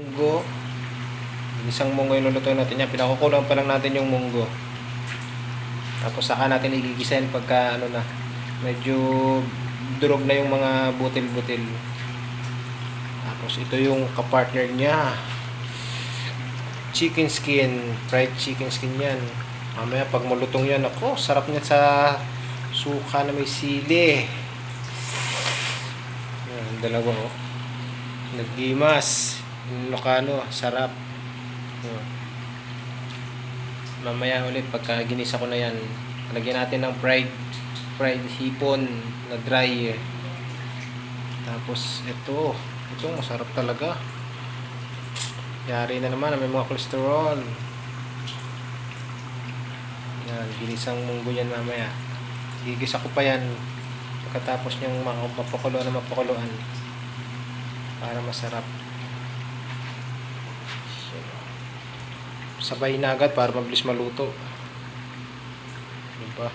Munggo. Isang munggo yung lulutuin natin yan. Pinakukulang pa lang natin yung munggo. Tapos saka natin igigisahin pagka ano na, medyo durog na yung mga butil-butil. Tapos ito yung kapartner niya. Chicken skin. Fried chicken skin yan. Mamaya pag malutong yan, ako, sarap niya sa suka na may sili. Yan, dalawa oh. Naggimas. Ilocano, sarap. Mamaya ulit pagka ginisa ko na yan, lagyan natin ng fried hipon na dry. Tapos ito masarap talaga. Yari na naman, may mga cholesterol. Yan, ginisang munggo yan mamaya. Gigisa ko pa yan pagkatapos niyang mapakuluan para masarap. Sabay na agad para mabilis maluto. Diba?